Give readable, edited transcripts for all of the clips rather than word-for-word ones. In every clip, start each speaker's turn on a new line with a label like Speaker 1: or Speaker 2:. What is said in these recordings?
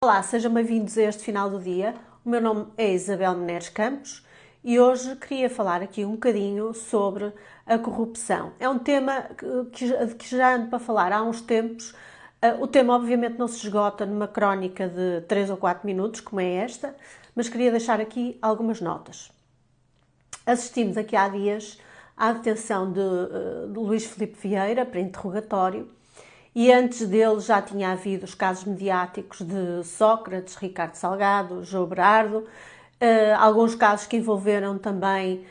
Speaker 1: Olá, sejam bem-vindos a este final do dia. O meu nome é Isabel Meneres Campos e hoje queria falar aqui um bocadinho sobre a corrupção. É um tema que já ando para falar há uns tempos. O tema obviamente não se esgota numa crónica de 3 ou 4 minutos, como é esta, mas queria deixar aqui algumas notas. Assistimos aqui há dias à detenção de Luís Filipe Vieira para interrogatório e antes dele já tinha havido os casos mediáticos de Sócrates, Ricardo Salgado, João Berardo, alguns casos que envolveram também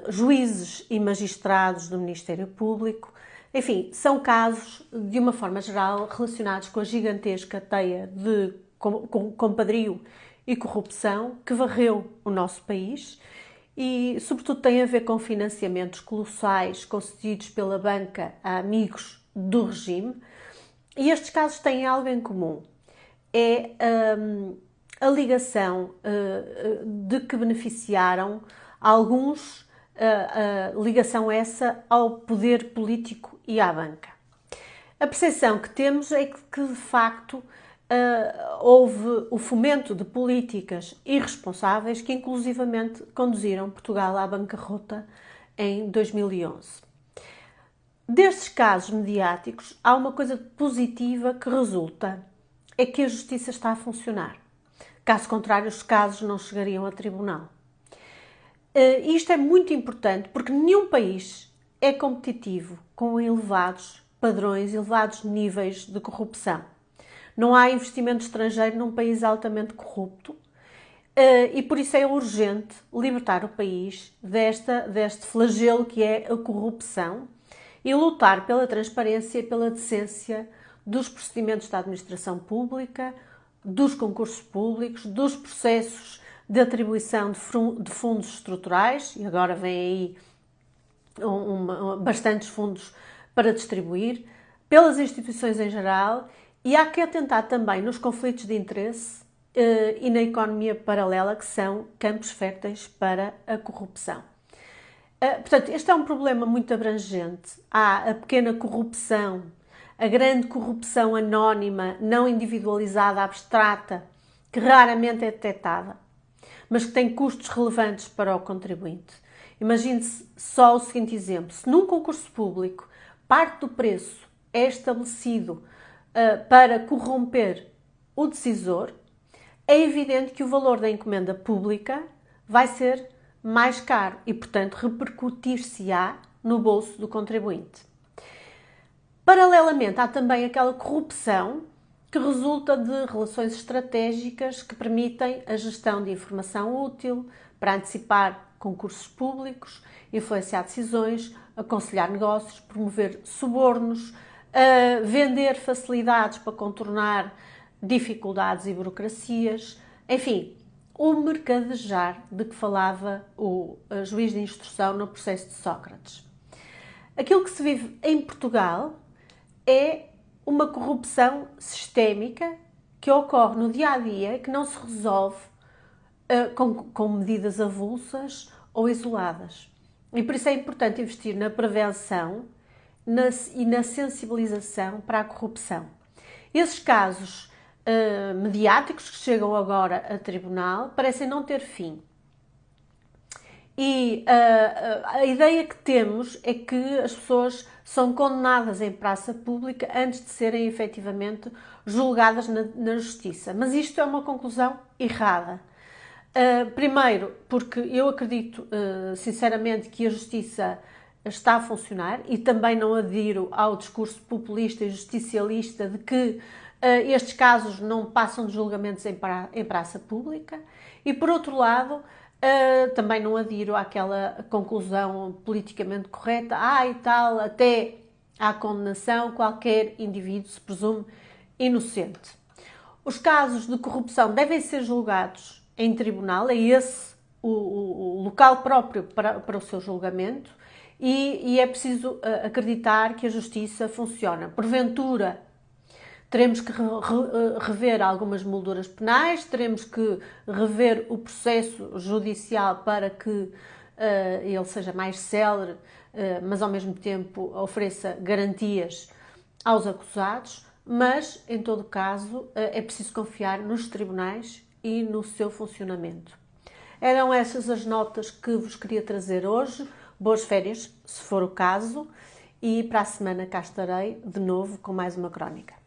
Speaker 1: juízes e magistrados do Ministério Público. Enfim, são casos, de uma forma geral, relacionados com a gigantesca teia de compadrio e corrupção que varreu o nosso país e, sobretudo, tem a ver com financiamentos colossais concedidos pela banca a amigos do regime. E estes casos têm algo em comum. É a ligação de que beneficiaram alguns, ligação essa ao poder político e à banca. A percepção que temos é que de facto, houve o fomento de políticas irresponsáveis que inclusivamente conduziram Portugal à bancarrota em 2011. Destes casos mediáticos, há uma coisa positiva que resulta, é que a justiça está a funcionar. Caso contrário, os casos não chegariam a tribunal. E isto é muito importante porque nenhum país é competitivo com elevados padrões, elevados níveis de corrupção. Não há investimento estrangeiro num país altamente corrupto e por isso é urgente libertar o país deste flagelo que é a corrupção e lutar pela transparência e pela decência dos procedimentos da administração pública, dos concursos públicos, dos processos de atribuição de fundos estruturais, e agora vem aí bastantes fundos para distribuir, pelas instituições em geral, e há que atentar também nos conflitos de interesse e na economia paralela, que são campos férteis para a corrupção. Portanto, este é um problema muito abrangente. Há a pequena corrupção, a grande corrupção anónima, não individualizada, abstrata, que raramente é detectada, mas que tem custos relevantes para o contribuinte. Imagine-se só o seguinte exemplo. Se num concurso público parte do preço é estabelecido para corromper o decisor, é evidente que o valor da encomenda pública vai ser mais caro e, portanto, repercutir-se-á no bolso do contribuinte. Paralelamente, há também aquela corrupção que resulta de relações estratégicas que permitem a gestão de informação útil para antecipar concursos públicos, influenciar decisões, aconselhar negócios, promover subornos, vender facilidades para contornar dificuldades e burocracias, enfim, o mercadejar de que falava o juiz de instrução no processo de Sócrates. Aquilo que se vive em Portugal é uma corrupção sistémica que ocorre no dia-a-dia e que não se resolve com medidas avulsas ou isoladas. E por isso é importante investir na prevenção e na sensibilização para a corrupção. Esses casos mediáticos que chegam agora a tribunal parecem não ter fim. E a ideia que temos é que as pessoas são condenadas em praça pública antes de serem efetivamente julgadas na justiça. Mas isto é uma conclusão errada. Primeiro, porque eu acredito sinceramente que a justiça está a funcionar e também não adiro ao discurso populista e justicialista de que estes casos não passam de julgamentos em praça pública e, por outro lado, também não adiro àquela conclusão politicamente correta, e tal, até à condenação, qualquer indivíduo se presume inocente. Os casos de corrupção devem ser julgados em tribunal, é esse o local próprio para o seu julgamento e é preciso acreditar que a justiça funciona. Porventura, teremos que rever algumas molduras penais, teremos que rever o processo judicial para que ele seja mais célere, mas ao mesmo tempo ofereça garantias aos acusados. mas, em todo caso, é preciso confiar nos tribunais e no seu funcionamento. Eram essas as notas que vos queria trazer hoje. Boas férias, se for o caso, e para a semana cá estarei de novo com mais uma crónica.